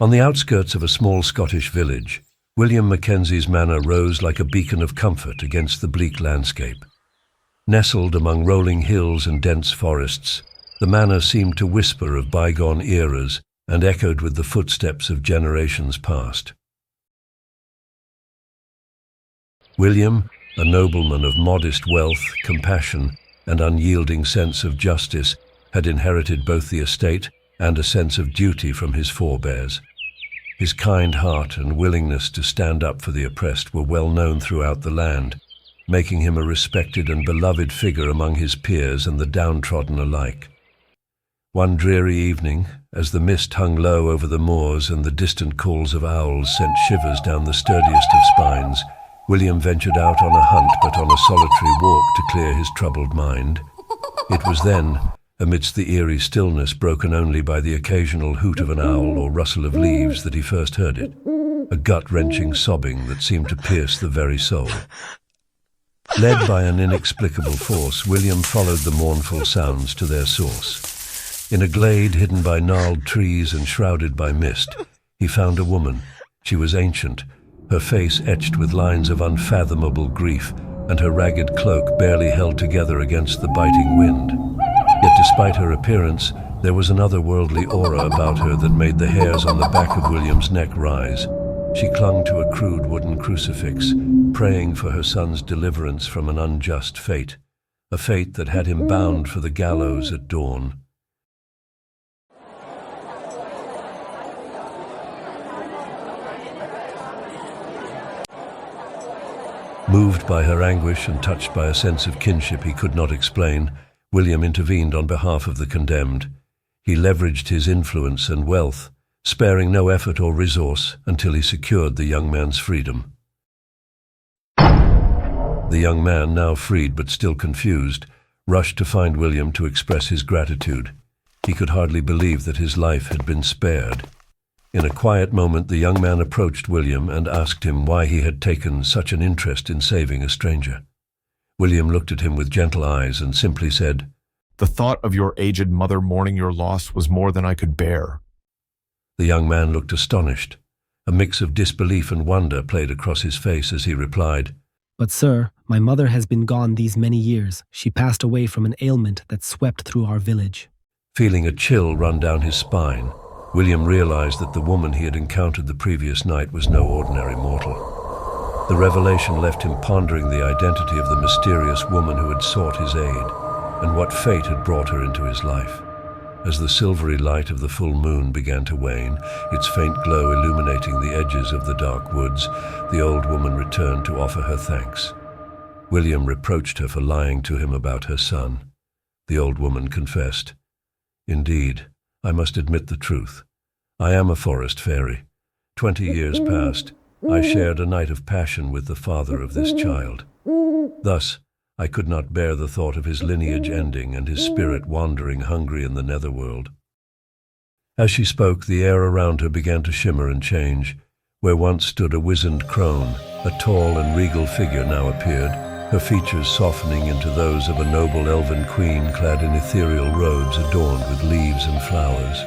On the outskirts of a small Scottish village, William Mackenzie's manor rose like a beacon of comfort against the bleak landscape. Nestled among rolling hills and dense forests, the manor seemed to whisper of bygone eras and echoed with the footsteps of generations past. William, a nobleman of modest wealth, compassion, and unyielding sense of justice, had inherited both the estate and a sense of duty from his forebears. His kind heart and willingness to stand up for the oppressed were well known throughout the land, making him a respected and beloved figure among his peers and the downtrodden alike. One dreary evening, as the mist hung low over the moors and the distant calls of owls sent shivers down the sturdiest of spines, William ventured out on a hunt but on a solitary walk to clear his troubled mind. It was then, amidst the eerie stillness broken only by the occasional hoot of an owl or rustle of leaves, that he first heard it, a gut-wrenching sobbing that seemed to pierce the very soul. Led by an inexplicable force, William followed the mournful sounds to their source. In a glade hidden by gnarled trees and shrouded by mist, he found a woman. She was ancient, her face etched with lines of unfathomable grief, and her ragged cloak barely held together against the biting wind. Yet despite her appearance, there was an otherworldly aura about her that made the hairs on the back of William's neck rise. She clung to a crude wooden crucifix, praying for her son's deliverance from an unjust fate, a fate that had him bound for the gallows at dawn. Moved by her anguish and touched by a sense of kinship he could not explain, William intervened on behalf of the condemned. He leveraged his influence and wealth, sparing no effort or resource until he secured the young man's freedom. The young man, now freed but still confused, rushed to find William to express his gratitude. He could hardly believe that his life had been spared. In a quiet moment, the young man approached William and asked him why he had taken such an interest in saving a stranger. William looked at him with gentle eyes and simply said, "The thought of your aged mother mourning your loss was more than I could bear." The young man looked astonished. A mix of disbelief and wonder played across his face as he replied, "But sir, my mother has been gone these many years. She passed away from an ailment that swept through our village." Feeling a chill run down his spine, William realized that the woman he had encountered the previous night was no ordinary mortal. The revelation left him pondering the identity of the mysterious woman who had sought his aid, and what fate had brought her into his life. As the silvery light of the full moon began to wane, its faint glow illuminating the edges of the dark woods, the old woman returned to offer her thanks. William reproached her for lying to him about her son. The old woman confessed, "Indeed, I must admit the truth. I am a forest fairy. 20 years past, I shared a night of passion with the father of this child. Thus, I could not bear the thought of his lineage ending and his spirit wandering hungry in the netherworld." As she spoke, the air around her began to shimmer and change. Where once stood a wizened crone, a tall and regal figure now appeared, her features softening into those of a noble elven queen clad in ethereal robes adorned with leaves and flowers.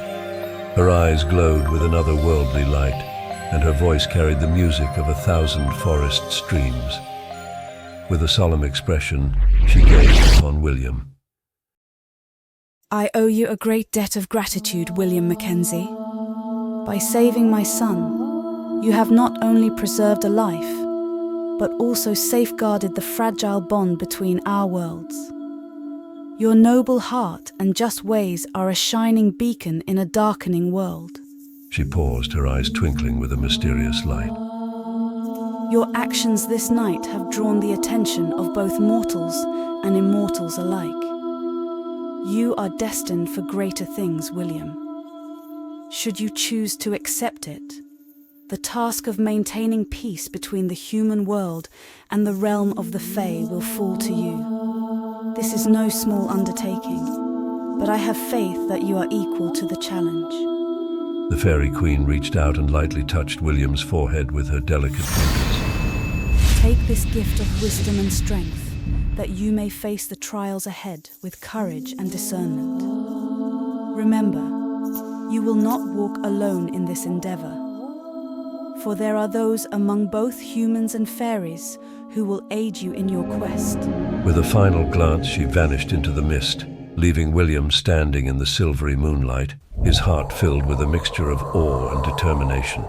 Her eyes glowed with an otherworldly light, and her voice carried the music of 1,000 forest streams. With a solemn expression, she gazed upon William. "I owe you a great debt of gratitude, William Mackenzie. By saving my son, you have not only preserved a life, but also safeguarded the fragile bond between our worlds. Your noble heart and just ways are a shining beacon in a darkening world." She paused, her eyes twinkling with a mysterious light. "Your actions this night have drawn the attention of both mortals and immortals alike. You are destined for greater things, William. Should you choose to accept it, the task of maintaining peace between the human world and the realm of the Fae will fall to you. This is no small undertaking, but I have faith that you are equal to the challenge." The fairy queen reached out and lightly touched William's forehead with her delicate fingers. "Take this gift of wisdom and strength, that you may face the trials ahead with courage and discernment. Remember, you will not walk alone in this endeavor. For there are those among both humans and fairies who will aid you in your quest. With a final glance, she vanished into the mist, leaving William standing in the silvery moonlight, his heart filled with a mixture of awe and determination.